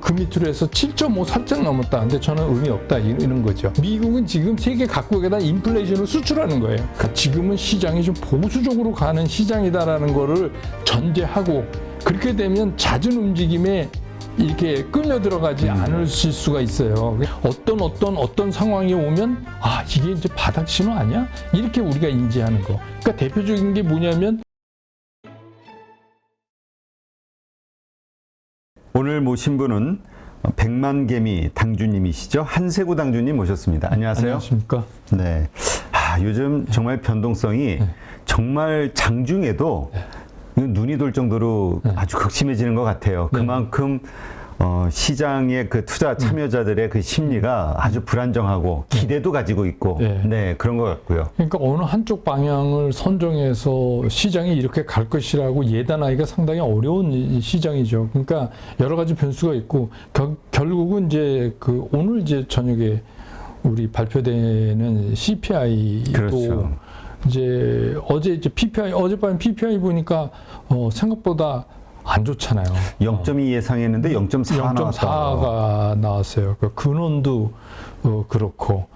그 밑으로 해서 7.5 살짝 넘었다. 근데 저는 의미 없다 이런 거죠. 미국은 지금 세계 각국에다 인플레이션을 수출하는 거예요. 그러니까 지금은 시장이 좀 보수적으로 가는 시장이다라는 거를 전제하고 그렇게 되면 잦은 움직임에 이렇게 끌려 들어가지 않을 수가 있어요. 어떤 상황이 오면 아 이게 이제 바닥 신호 아니야? 이렇게 우리가 인지하는 거. 그러니까 대표적인 게 뭐냐면 오늘 모신 분은 백만개미 당주님이시죠. 한세구 당주님 모셨습니다. 안녕하세요. 안녕하십니까? 네. 요즘 정말 변동성이 정말 장중에도 눈이 돌 정도로 아주 극심해지는 것 같아요. 그만큼 시장의 그 투자 참여자들의 그 심리가 아주 불안정하고 기대도 가지고 있고 네, 그런 것 같고요. 그러니까 어느 한쪽 방향을 선정해서 시장이 이렇게 갈 것이라고 예단하기가 상당히 어려운 시장이죠. 그러니까 여러 가지 변수가 있고 결국은 이제 그 오늘 이제 저녁에 우리 발표되는 CPI도 그렇죠. 이제 어제 이제 PPI 어젯밤 PPI 보니까 생각보다 안 좋잖아요. 0.2 예상했는데 0.4 0.4가 나왔어요. 그 근원도 그렇고.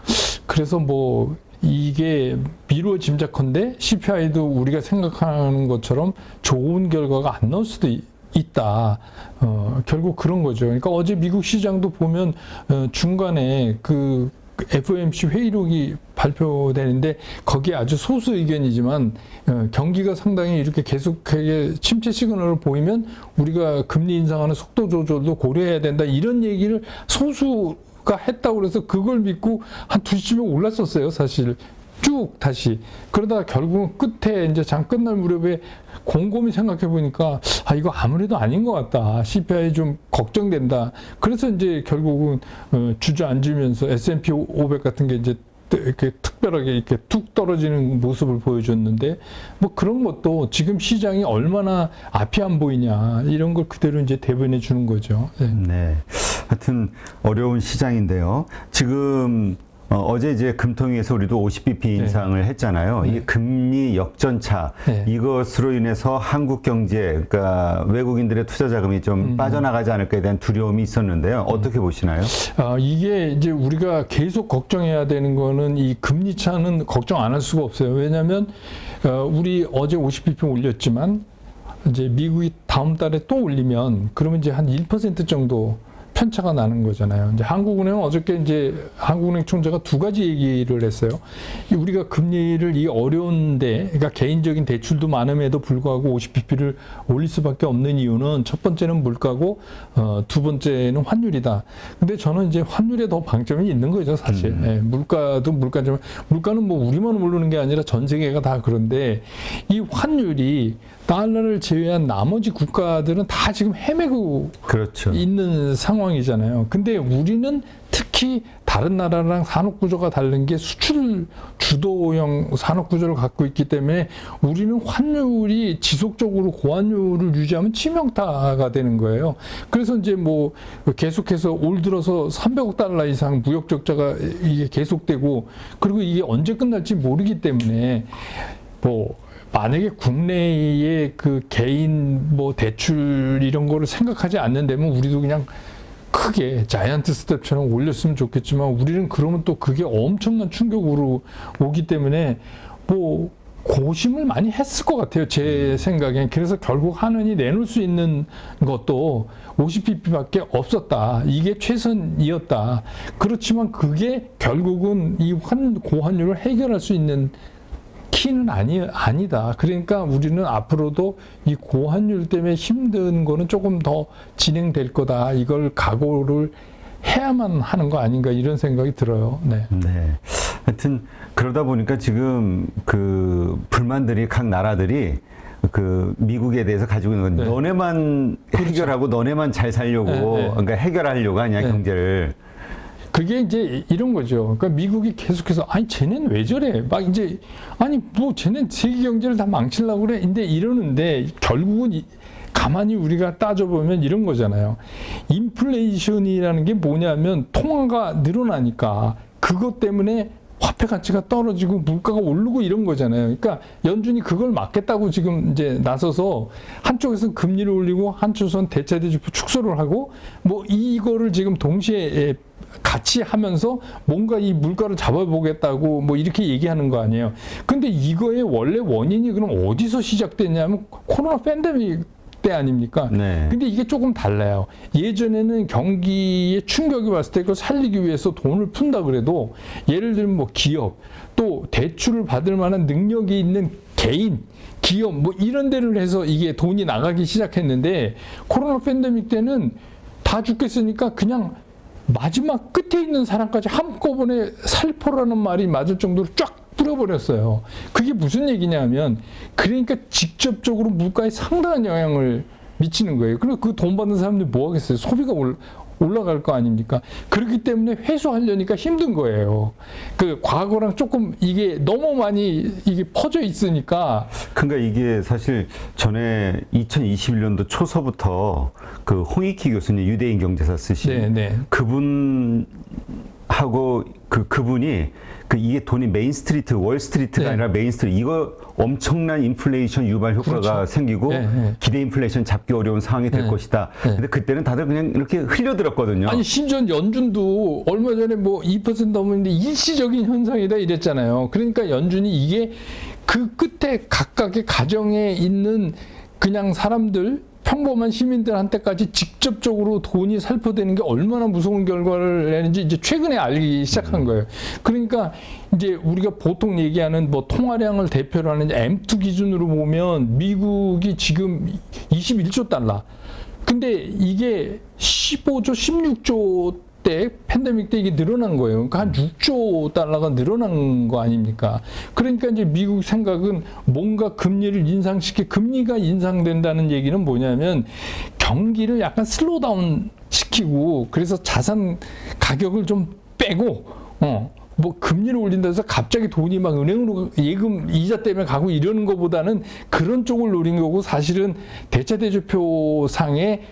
그래서 뭐 이게 미루어 짐작컨대 CPI도 우리가 생각하는 것처럼 좋은 결과가 안 나올 수도 있다. 결국 그런 거죠. 그러니까 어제 미국 시장도 보면 중간에 그 FOMC 회의록이 발표되는데 거기에 아주 소수 의견이지만 경기가 상당히 이렇게 계속하게 침체 시그널을 보이면 우리가 금리 인상하는 속도 조절도 고려해야 된다 이런 얘기를 소수가 했다고 그래서 그걸 믿고 한 2시쯤에 올랐었어요 사실 쭉 다시 그러다가 결국은 끝에 이제 장 끝날 무렵에 곰곰이 생각해 보니까 아 이거 아무래도 아닌 것 같다 CPI 좀 걱정된다 그래서 이제 결국은 주저앉으면서 S&P 500 같은 게 이제 이렇게 특별하게 이렇게 툭 떨어지는 모습을 보여줬는데 뭐 그런 것도 지금 시장이 얼마나 앞이 안 보이냐 이런 걸 그대로 이제 대변해 주는 거죠. 네. 하여튼 어려운 시장인데요. 지금 어제 이제 금통위에서 우리도 50bp 인상을 했잖아요. 이 금리 역전차 이것으로 인해서 한국 경제, 그러니까 외국인들의 투자 자금이 좀 빠져나가지 않을까에 대한 두려움이 있었는데요. 어떻게 보시나요? 이게 이제 우리가 계속 걱정해야 되는 거는 이 금리 차는 걱정 안 할 수가 없어요. 왜냐하면 우리 어제 50bp 올렸지만 이제 미국이 다음 달에 또 올리면 그러면 이제 한 1% 정도 편차가 나는 거잖아요. 이제 한국은행은 어저께 이제 한국은행 총재가 두 가지 얘기를 했어요. 우리가 금리를 이 어려운데, 그러니까 개인적인 대출도 많음에도 불구하고 50bp를 올릴 수밖에 없는 이유는 첫 번째는 물가고, 두 번째는 환율이다. 근데 저는 이제 환율에 더 방점이 있는 거죠, 사실. 물가도 물가지만, 물가는 뭐 우리만 모르는 게 아니라 전 세계가 다 그런데 이 환율이 달러를 제외한 나머지 국가들은 다 지금 헤매고 그렇죠. 있는 상황이잖아요. 근데 우리는 특히 다른 나라랑 산업 구조가 다른 게 수출 주도형 산업 구조를 갖고 있기 때문에 우리는 환율이 지속적으로 고환율을 유지하면 치명타가 되는 거예요. 그래서 이제 뭐 계속해서 올 들어서 300억 달러 이상 무역 적자가 이게 계속되고 그리고 이게 언제 끝날지 모르기 때문에 뭐 만약에 국내의 그 개인 뭐 대출 이런 거를 생각하지 않는다면 우리도 그냥 크게 자이언트 스텝처럼 올렸으면 좋겠지만 우리는 그러면 또 그게 엄청난 충격으로 오기 때문에 뭐 고심을 많이 했을 것 같아요. 제 생각엔. 그래서 결국 한은이 내놓을 수 있는 것도 50bp밖에 없었다. 이게 최선이었다. 그렇지만 그게 결국은 이 고환율을 해결할 수 있는 키는 아니다. 그러니까 우리는 앞으로도 이 고환율 때문에 힘든 거는 조금 더 진행될 거다. 이걸 각오를 해야만 하는 거 아닌가 이런 생각이 들어요. 네. 하여튼 그러다 보니까 지금 그 불만들이 각 나라들이 그 미국에 대해서 가지고 있는 건 너네만 해결하고 너네만 잘 살려고 그러니까 해결하려고 하냐 경제를. 그게 이제 이런 거죠. 그러니까 미국이 계속해서 아니 쟤는 왜 저래? 막 이제 아니 뭐 쟤는 세계 경제를 다 망치려고 그래. 근데 이러는데 결국은 가만히 우리가 따져보면 이런 거잖아요. 인플레이션이라는 게 뭐냐면 통화가 늘어나니까 그것 때문에 화폐 가치가 떨어지고 물가가 오르고 이런 거잖아요. 그러니까 연준이 그걸 막겠다고 지금 이제 나서서 한쪽에서는 금리를 올리고 한쪽에서는 대차대조표 축소를 하고 뭐 이거를 지금 동시에 같이 하면서 뭔가 이 물가를 잡아보겠다고 뭐 이렇게 얘기하는 거 아니에요. 근데 이거의 원래 원인이 그럼 어디서 시작됐냐면 코로나 팬데믹 때 아닙니까? 네. 근데 이게 조금 달라요. 예전에는 경기에 충격이 왔을 때 그걸 살리기 위해서 돈을 푼다 그래도 예를 들면 뭐 기업 또 대출을 받을 만한 능력이 있는 개인 기업 뭐 이런 데를 해서 이게 돈이 나가기 시작했는데 코로나 팬데믹 때는 다 죽겠으니까 그냥 마지막 끝에 있는 사람까지 한꺼번에 살포라는 말이 맞을 정도로 쫙 뿌려버렸어요. 그게 무슨 얘기냐면 그러니까 직접적으로 물가에 상당한 영향을 미치는 거예요. 그리고 그 돈 받는 사람들이 뭐 하겠어요? 소비가 올라갈 거 아닙니까? 그렇기 때문에 회수하려니까 힘든 거예요. 그 과거랑 조금 이게 너무 많이 이게 퍼져 있으니까. 그러니까 이게 사실 전에 2021년도 초서부터 그 홍익희 교수님 유대인 경제사 쓰신 그분하고 그분이 이게 돈이 메인스트리트, 월스트리트가 아니라 메인스트리트 이거 엄청난 인플레이션 유발 효과가 생기고 기대 인플레이션 잡기 어려운 상황이 될 것이다. 근데 그때는 다들 그냥 이렇게 흘려들었거든요. 아니 심지어 연준도 얼마 전에 뭐 2% 넘었는데 일시적인 현상이다 이랬잖아요. 그러니까 연준이 이게 그 끝에 각각의 가정에 있는 그냥 사람들 평범한 시민들한테까지 직접적으로 돈이 살포되는 게 얼마나 무서운 결과를 내는지 이제 최근에 알기 시작한 거예요. 그러니까 이제 우리가 보통 얘기하는 뭐 통화량을 대표로 하는 M2 기준으로 보면 미국이 지금 21조 달러. 근데 이게 15조, 16조 때 팬데믹 때 이게 늘어난 거예요. 그러니까 한 6조 달러가 늘어난 거 아닙니까? 그러니까 이제 미국 생각은 뭔가 금리를 금리가 인상된다는 얘기는 뭐냐면 경기를 약간 슬로우다운 시키고 그래서 자산 가격을 좀 빼고 뭐 금리를 올린다 해서 갑자기 돈이 막 은행으로 예금 이자 때문에 가고 이러는 것보다는 그런 쪽을 노린 거고 사실은 대차대조표 상에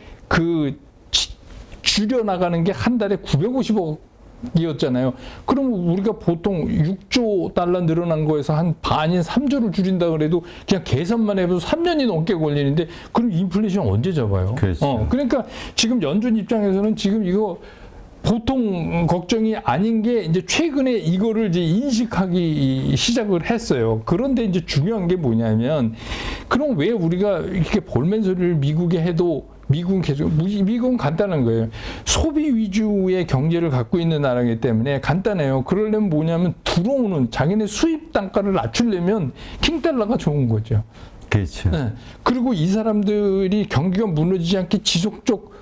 줄여나가는 게 한 달에 950억이었잖아요. 그럼 우리가 보통 6조 달러 늘어난 거에서 한 반인 3조를 줄인다 그래도 그냥 계산만 해도 3년이 넘게 걸리는데 그럼 인플레이션 언제 잡아요? 그렇죠. 그러니까 지금 연준 입장에서는 지금 이거 보통 걱정이 아닌 게 이제 최근에 이거를 이제 인식하기 시작을 했어요. 그런데 이제 중요한 게 뭐냐면 그럼 왜 우리가 이렇게 볼멘 소리를 미국에 해도 미국은 간단한 거예요. 소비 위주의 경제를 갖고 있는 나라이기 때문에 간단해요. 그러려면 뭐냐면 들어오는 자기네 수입 단가를 낮추려면 킹달러가 좋은 거죠. 그렇죠. 네. 그리고 이 사람들이 경기가 무너지지 않게 지속적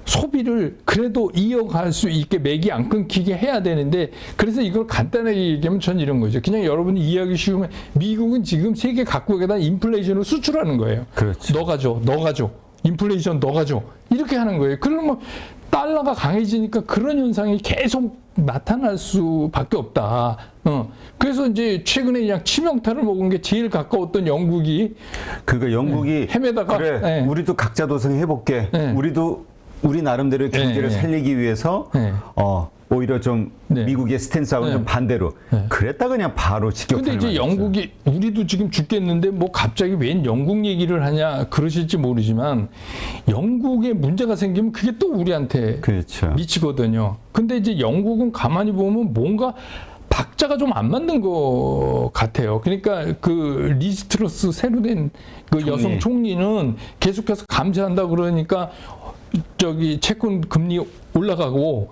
소비를 그래도 이어갈 수 있게 맥이 안 끊기게 해야 되는데 그래서 이걸 간단하게 얘기하면 전 이런 거죠. 그냥 여러분이 이해하기 쉬우면 미국은 지금 세계 각국에다 인플레이션을 수출하는 거예요. 그렇죠. 너가 줘. 인플레이션 너가 줘. 이렇게 하는 거예요. 그러면 달러가 강해지니까 그런 현상이 계속 나타날 수밖에 없다. 그래서 이제 최근에 그냥 치명타를 먹은 게 제일 가까웠던 영국이 그러니까 영국이 헤매다가 그래 우리도 각자 도생해볼게. 우리 나름대로 경제를 살리기 위해서 오히려 좀 미국의 스탠스하고는 좀 반대로 그랬다 그냥 바로 직격탄을 근데 이제 맞았어요. 영국이 우리도 지금 죽겠는데 뭐 갑자기 웬 영국 얘기를 하냐 그러실지 모르지만 영국에 문제가 생기면 그게 또 우리한테 그렇죠. 미치거든요. 근데 이제 영국은 가만히 보면 뭔가 박자가 좀 안 맞는 것 같아요. 그러니까 그 리스트러스 새로 된 그 여성 총리는 계속해서 감세한다 그러니까 채권 금리 올라가고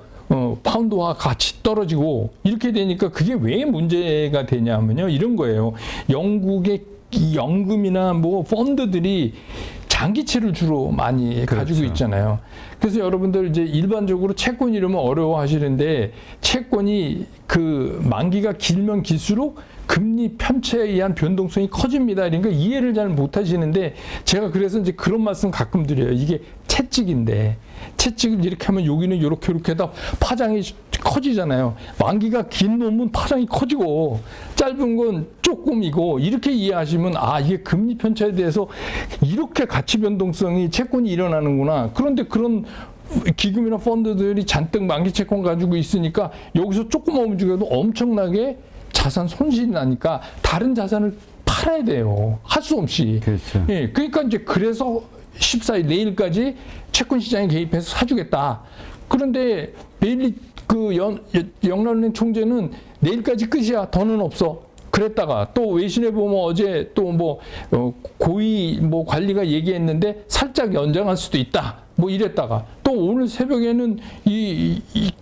파운드와 같이 떨어지고 이렇게 되니까 그게 왜 문제가 되냐면요. 이런 거예요. 영국의 연금이나 뭐 펀드들이 장기채를 주로 많이 가지고 있잖아요. 그래서 여러분들 이제 일반적으로 채권 이러면 어려워하시는데 채권이 그 만기가 길면 길수록 금리 편차에 의한 변동성이 커집니다. 그러니까 이해를 잘 못하시는데 제가 그래서 이제 그런 말씀 가끔 드려요. 이게 채찍인데 채찍을 이렇게 하면 여기는 이렇게 하다 파장이 커지잖아요. 만기가 긴 놈은 파장이 커지고 짧은 건 조금이고 이렇게 이해하시면 이게 금리 편차에 대해서 이렇게 가치 변동성이 채권이 일어나는구나. 그런데 그런 기금이나 펀드들이 잔뜩 만기 채권 가지고 있으니까 여기서 조금만 움직여도 엄청나게 자산 손실이 나니까 다른 자산을 팔아야 돼요. 할 수 없이. 그렇죠. 예, 그러니까 이제 그래서 14일 내일까지 채권 시장에 개입해서 사주겠다. 그런데 베일리 그 영란은행 총재는 내일까지 끝이야. 더는 없어. 그랬다가 또 외신에 보면 어제 또 뭐 고위 뭐 관리가 얘기했는데 살짝 연장할 수도 있다. 뭐 이랬다가 또 오늘 새벽에는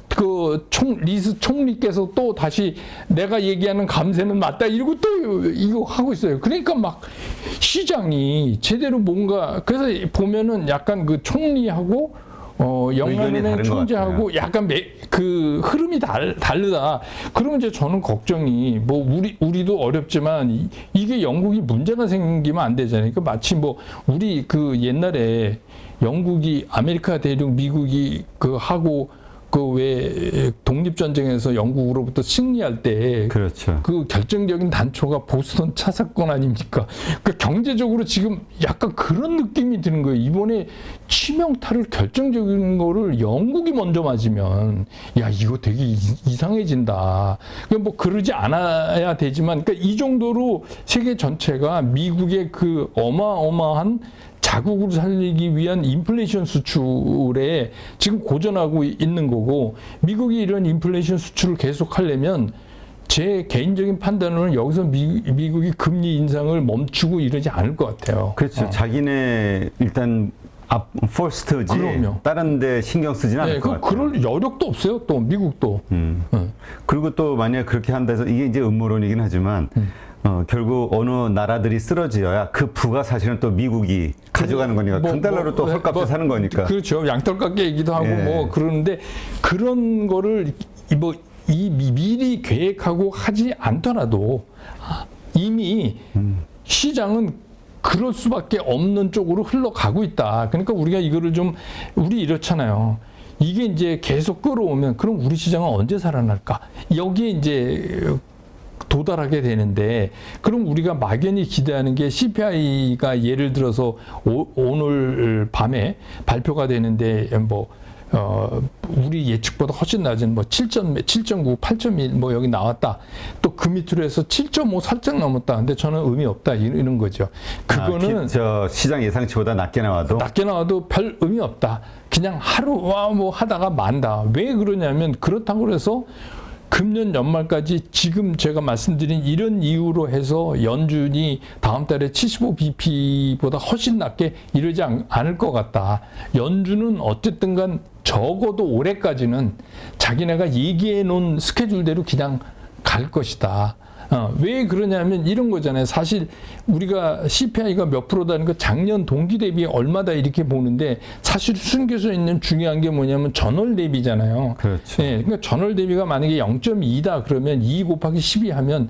그 리스 총리께서 또 다시 내가 얘기하는 감세는 맞다 이러고 또 이거 하고 있어요. 그러니까 막 시장이 제대로 뭔가 그래서 보면은 약간 그 총리하고 영란은행 총재하고 약간 그 흐름이 다르다. 그러면 이제 저는 걱정이 뭐 우리도 어렵지만 이게 영국이 문제가 생기면 안 되잖아요. 그러니까 마치 뭐 우리 그 옛날에 영국이 아메리카 대륙 미국이 그 하고 그 왜 독립전쟁에서 영국으로부터 승리할 때 그렇죠. 그 결정적인 단초가 보스턴 차 사건 아닙니까? 그 경제적으로 지금 약간 그런 느낌이 드는 거예요. 이번에 치명타를 결정적인 거를 영국이 먼저 맞으면 야 이거 되게 이상해진다. 뭐 그러지 않아야 되지만 그러니까 이 정도로 세계 전체가 미국의 그 어마어마한 자국을 살리기 위한 인플레이션 수출에 지금 고전하고 있는 거고 미국이 이런 인플레이션 수출을 계속하려면 제 개인적인 판단으로는 여기서 미국이 금리 인상을 멈추고 이러지 않을 것 같아요. 그렇죠. 자기네 일단 퍼스트지 다른 데 신경 쓰지는 않을 것 같아요. 그럴 여력도 없어요. 또 미국도. 그리고 또 만약 그렇게 한다 해서 이게 이제 음모론이긴 하지만 결국 어느 나라들이 쓰러져야 그 부가 사실은 또 미국이 가져가는 거니까 금달러로 또 헐값에 사는 거니까. 그렇죠. 양털깎이 얘기도 하고 뭐 그러는데 그런 거를 뭐 미리 계획하고 하지 않더라도 이미 시장은 그럴 수밖에 없는 쪽으로 흘러가고 있다. 그러니까 우리가 이거를 좀 우리 이렇잖아요. 이게 이제 계속 끌어오면 그럼 우리 시장은 언제 살아날까? 여기에 이제 도달하게 되는데 그럼 우리가 막연히 기대하는 게 CPI가 예를 들어서 오늘 밤에 발표가 되는데 뭐 우리 예측보다 훨씬 낮은 뭐 7.9, 8.1 뭐 여기 나왔다. 또 그 밑으로 해서 7.5 살짝 넘었다. 근데 저는 의미 없다 이런 거죠. 그거는 저 시장 예상치보다 낮게 나와도 별 의미 없다. 그냥 하루 뭐 하다가 만다. 왜 그러냐면 그렇다고 해서 금년 연말까지 지금 제가 말씀드린 이런 이유로 해서 연준이 다음 달에 75bp보다 훨씬 낮게 이러지 않을 것 같다. 연준은 어쨌든 간 적어도 올해까지는 자기네가 얘기해 놓은 스케줄대로 그냥 갈 것이다. 왜 그러냐면 이런 거잖아요. 사실 우리가 CPI가 몇 프로다는 거 작년 동기 대비 얼마다 이렇게 보는데 사실 숨겨져 있는 중요한 게 뭐냐면 전월 대비잖아요. 그렇죠. 네, 그러니까 전월 대비가 만약에 0.2다 그러면 2 곱하기 12 하면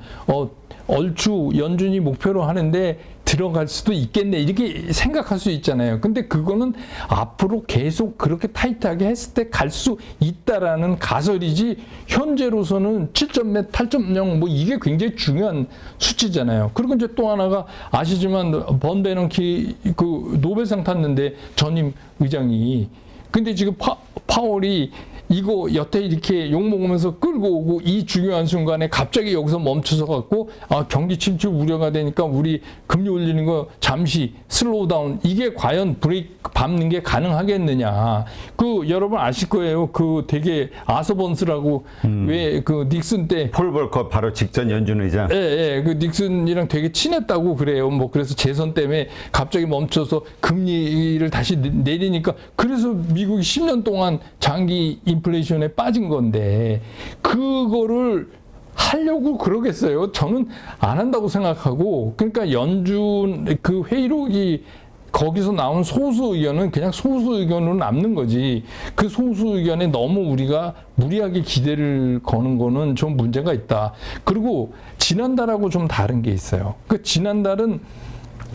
얼추 연준이 목표로 하는데 들어갈 수도 있겠네 이렇게 생각할 수 있잖아요. 근데 그거는 앞으로 계속 그렇게 타이트하게 했을 때 갈 수 있다라는 가설이지 현재로서는 7.몇 8.0 뭐 이게 굉장히 중요한 수치잖아요. 그리고 이제 또 하나가 아시지만 번 베넌키 그 노벨상 탔는데 전임 의장이 근데 지금 파월이 이거 여태 이렇게 욕먹으면서 끌고 오고 이 중요한 순간에 갑자기 여기서 멈춰서 갖고 경기 침체 우려가 되니까 우리 금리 올리는 거 잠시 슬로우 다운 이게 과연 브레이크 밟는 게 가능하겠느냐. 그 여러분 아실 거예요. 그 되게 아서번스라고 왜 그 닉슨 때 폴 볼커 바로 직전 연준 의장. 그 닉슨이랑 되게 친했다고 그래요. 뭐 그래서 재선 때문에 갑자기 멈춰서 금리를 다시 내리니까 그래서 미국이 10년 동안 장기 인플레이션에 빠진 건데 그거를 하려고 그러겠어요? 저는 안 한다고 생각하고 그러니까 연준 그 회의록이 거기서 나온 소수 의견은 그냥 소수 의견으로 남는 거지 그 소수 의견에 너무 우리가 무리하게 기대를 거는 거는 좀 문제가 있다. 그리고 지난달하고 좀 다른 게 있어요. 그 지난달은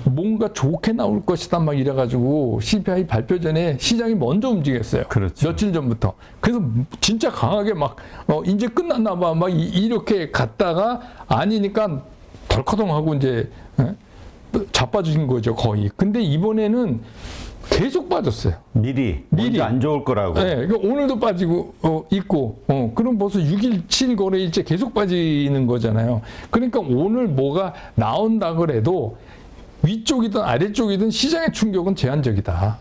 뭔가 좋게 나올 것이다 막 이래가지고 CPI 발표 전에 시장이 먼저 움직였어요. 그렇죠. 며칠 전부터. 그래서 진짜 강하게 막 이제 끝났나 봐 막 이렇게 갔다가 아니니까 덜커덩하고 이제 자빠진 거죠 거의. 근데 이번에는 계속 빠졌어요. 미리 먼저 안 좋을 거라고. 네, 그러니까 오늘도 빠지고 있고, 그럼 벌써 6일, 7일 거래일째 계속 빠지는 거잖아요. 그러니까 오늘 뭐가 나온다 그래도 위쪽이든 아래쪽이든 시장의 충격은 제한적이다.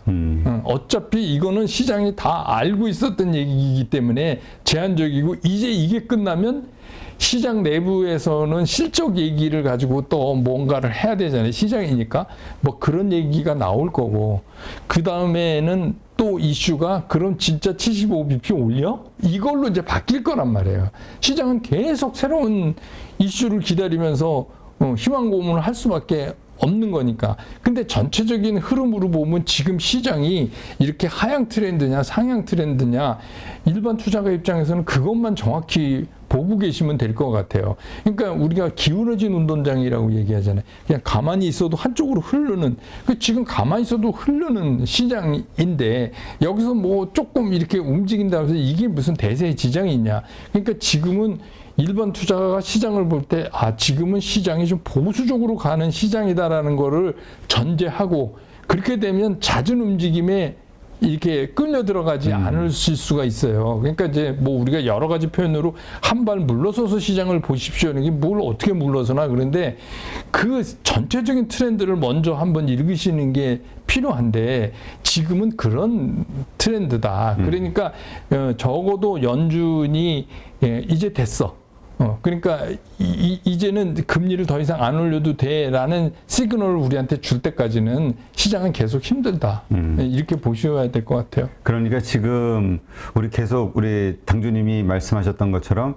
어차피 이거는 시장이 다 알고 있었던 얘기이기 때문에 제한적이고, 이제 이게 끝나면 시장 내부에서는 실적 얘기를 가지고 또 뭔가를 해야 되잖아요. 시장이니까 뭐 그런 얘기가 나올 거고, 그 다음에는 또 이슈가 그럼 진짜 75bp 올려? 이걸로 이제 바뀔 거란 말이에요. 시장은 계속 새로운 이슈를 기다리면서 희망 고문을 할 수밖에 없는 거니까. 근데 전체적인 흐름으로 보면 지금 시장이 이렇게 하향 트렌드냐 상향 트렌드냐, 일반 투자가 입장에서는 그것만 정확히 보고 계시면 될 것 같아요. 그러니까 우리가 기울어진 운동장이라고 얘기하잖아요. 그냥 가만히 있어도 한쪽으로 흐르는, 지금 가만히 있어도 흐르는 시장인데 여기서 뭐 조금 이렇게 움직인다고 해서 이게 무슨 대세의 지장이 있냐. 그러니까 지금은 일반 투자가 시장을 볼 때 지금은 시장이 좀 보수적으로 가는 시장이다라는 거를 전제하고, 그렇게 되면 잦은 움직임에 이렇게 끌려 들어가지 않을 수가 있어요. 그러니까 이제 뭐 우리가 여러 가지 표현으로 한 발 물러서서 시장을 보십시오. 이게 뭘 어떻게 물러서나. 그런데 그 전체적인 트렌드를 먼저 한번 읽으시는 게 필요한데 지금은 그런 트렌드다. 그러니까 적어도 연준이 이제 됐어. 그러니까 이제는 금리를 더 이상 안 올려도 돼라는 시그널을 우리한테 줄 때까지는 시장은 계속 힘들다. 이렇게 보셔야 될 것 같아요. 그러니까 지금 우리 당주님이 말씀하셨던 것처럼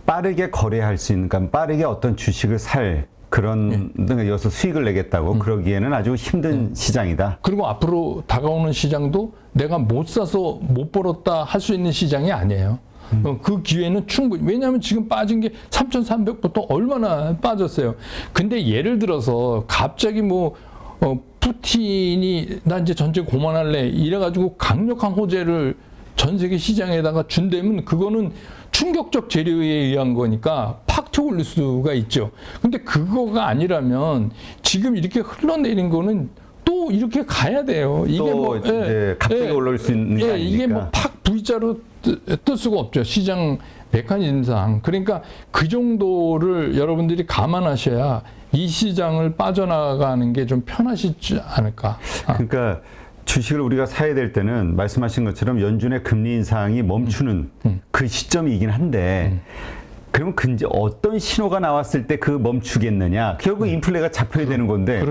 빠르게 거래할 수 있는, 그러니까 빠르게 어떤 주식을 살 그런 여기서 수익을 내겠다고 그러기에는 아주 힘든 시장이다. 그리고 앞으로 다가오는 시장도 내가 못 사서 못 벌었다 할 수 있는 시장이 아니에요. 그 기회는 충분히, 왜냐하면 지금 빠진 게 3,300부터 얼마나 빠졌어요. 근데 예를 들어서 갑자기 푸틴이 나 이제 전쟁 그만할래 이래가지고 강력한 호재를 전 세계 시장에다가 준다면 그거는 충격적 재료에 의한 거니까 팍 튀어올릴 수가 있죠. 근데 그거가 아니라면 지금 이렇게 흘러내린 거는 또 이렇게 가야 돼요. 이게 이제 갑자기 올라올 수 있는 게 아니니까. 이게 팍 V자로 뜰 수가 없죠. 시장 메커니즘상. 그러니까 그 정도를 여러분들이 감안하셔야 이 시장을 빠져나가는 게 좀 편하시지 않을까. 그러니까 주식을 우리가 사야 될 때는 말씀하신 것처럼 연준의 금리 인상이 멈추는 그 시점이긴 한데, 그러면 어떤 신호가 나왔을 때 그 멈추겠느냐? 결국 인플레가 잡혀야 되는 건데,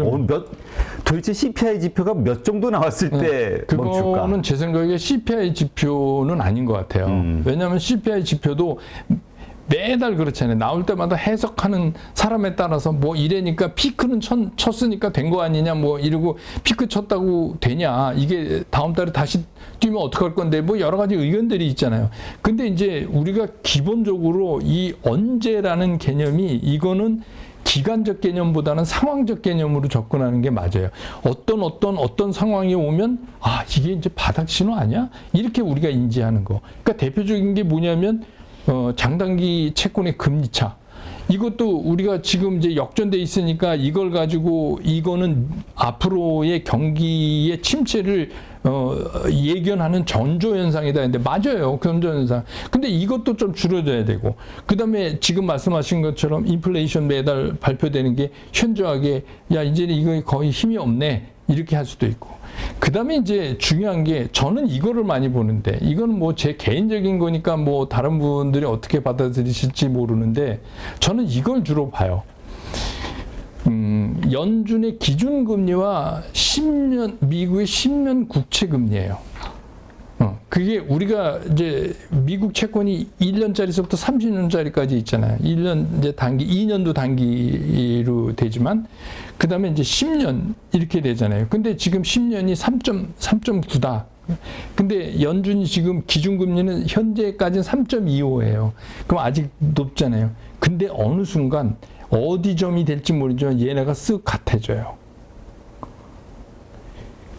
도대체 CPI 지표가 몇 정도 나왔을 때 멈출까? 그거는 제 생각에 CPI 지표는 아닌 것 같아요. 왜냐하면 CPI 지표도 매달 그렇잖아요. 나올 때마다 해석하는 사람에 따라서 뭐 이래니까 피크는 쳤으니까 된 거 아니냐 뭐 이러고, 피크 쳤다고 되냐, 이게 다음 달에 다시 뛰면 어떡할 건데, 뭐 여러 가지 의견들이 있잖아요. 근데 이제 우리가 기본적으로 이 언제라는 개념이, 이거는 기간적 개념보다는 상황적 개념으로 접근하는 게 맞아요. 어떤 상황이 오면 이게 이제 바닥 신호 아니야? 이렇게 우리가 인지하는 거. 그러니까 대표적인 게 뭐냐면 장단기 채권의 금리차. 이것도 우리가 지금 이제 역전돼 있으니까 이걸 가지고 이거는 앞으로의 경기의 침체를 예견하는 전조 현상이다 했는데 맞아요. 전조 현상. 근데 이것도 좀 줄어져야 되고, 그다음에 지금 말씀하신 것처럼 인플레이션 매달 발표되는 게 현저하게 이제는 이거 거의 힘이 없네 이렇게 할 수도 있고, 그 다음에 이제 중요한 게, 저는 이거를 많이 보는데, 이건 뭐 제 개인적인 거니까 뭐 다른 분들이 어떻게 받아들이실지 모르는데, 저는 이걸 주로 봐요. 연준의 기준금리와 미국의 10년 국채금리예요. 그게 우리가 이제 미국 채권이 1년짜리서부터 30년짜리까지 있잖아요. 1년 이제 단기, 2년도 단기로 되지만, 그 다음에 이제 10년 이렇게 되잖아요. 근데 지금 10년이 3.9다. 근데 연준이 지금 기준금리는 현재까지는 3.25예요. 그럼 아직 높잖아요. 근데 어느 순간 어디 점이 될지 모르지만 얘네가 쓱 같아져요.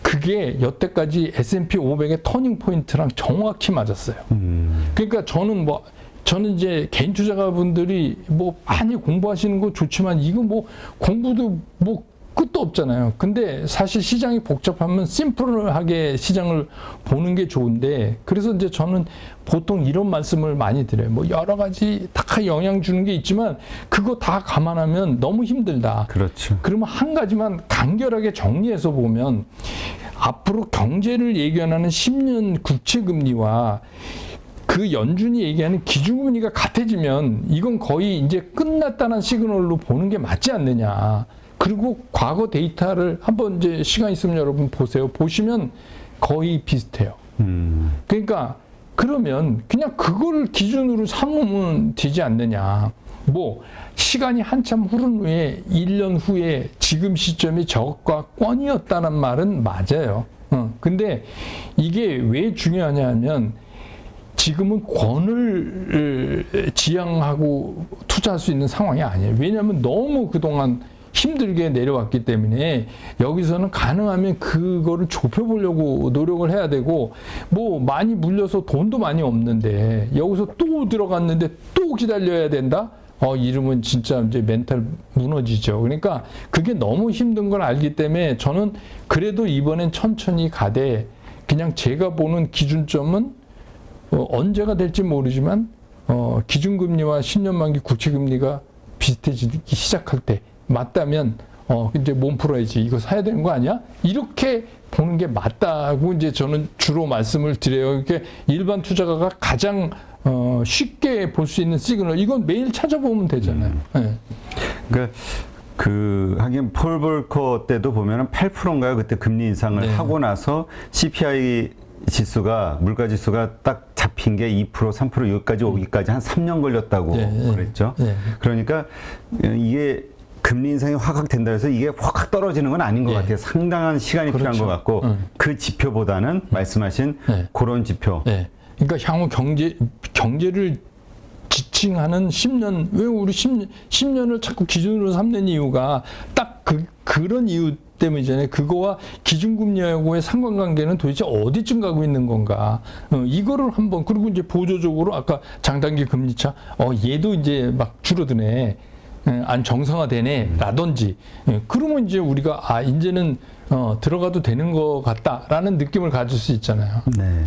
그게 여태까지 S&P 500의 터닝 포인트랑 정확히 맞았어요. 그러니까 저는 이제 개인 투자가분들이 뭐 많이 공부하시는 거 좋지만, 이거 뭐 공부도 뭐 끝도 없잖아요. 근데 사실 시장이 복잡하면 심플하게 시장을 보는 게 좋은데, 그래서 이제 저는 보통 이런 말씀을 많이 드려요. 뭐 여러 가지 다 영향 주는 게 있지만 그거 다 감안하면 너무 힘들다. 그렇죠. 그러면 한 가지만 간결하게 정리해서 보면, 앞으로 경제를 예견하는 10년 국채 금리와 그 연준이 얘기하는 기준금리가 같아지면 이건 거의 이제 끝났다는 시그널로 보는 게 맞지 않느냐. 그리고 과거 데이터를 한번 이제 시간 있으면 여러분 보세요. 보시면 거의 비슷해요. 그러니까 그러면 그냥 그걸 기준으로 삼으면 되지 않느냐. 뭐 시간이 한참 흐른 후에 1년 후에 지금 시점이 저것과 권이었다는 말은 맞아요. 근데 이게 왜 중요하냐 하면 지금은 권을 지향하고 투자할 수 있는 상황이 아니에요. 왜냐하면 너무 그동안 힘들게 내려왔기 때문에 여기서는 가능하면 그거를 좁혀보려고 노력을 해야 되고, 뭐 많이 물려서 돈도 많이 없는데 여기서 또 들어갔는데 또 기다려야 된다? 이러면 진짜 이제 멘탈 무너지죠. 그러니까 그게 너무 힘든 걸 알기 때문에 저는 그래도 이번엔 천천히 가되, 그냥 제가 보는 기준점은 언제가 될지 모르지만 기준금리와 10년 만기 국채금리가 비슷해지기 시작할 때 맞다면 이제 몸 풀어야지, 이거 사야 되는 거 아니야? 이렇게 보는 게 맞다고 이제 저는 주로 말씀을 드려요. 이렇게 일반 투자가가 가장 쉽게 볼 수 있는 시그널, 이건 매일 찾아보면 되잖아요. 네. 그러니까 하긴 폴 볼커 때도 보면은 8%인가요? 그때 금리 인상을 네. 하고 나서 CPI 지수가, 물가 지수가 딱 잡힌 게 2%, 3% 여기까지 오기까지 한 3년 걸렸다고 그랬죠. 그러니까 이게 금리 인상이 확 된다 해서 이게 확 떨어지는 건 아닌 것 같아요. 상당한 시간이 필요한 것 같고, 그 지표보다는 말씀하신 그런 지표. 그러니까 향후 경제를 지칭하는 10년, 왜 우리 10년을 자꾸 기준으로 삼는 이유가 딱 그런 이유 때문이잖아요. 그거와 기준금리하고의 상관관계는 도대체 어디쯤 가고 있는 건가. 이거를 한번, 그리고 이제 보조적으로 아까 장단기 금리차, 얘도 이제 막 줄어드네. 안 정상화되네. 라든지. 그러면 이제 우리가, 이제는 들어가도 되는 것 같다라는 느낌을 가질 수 있잖아요. 네.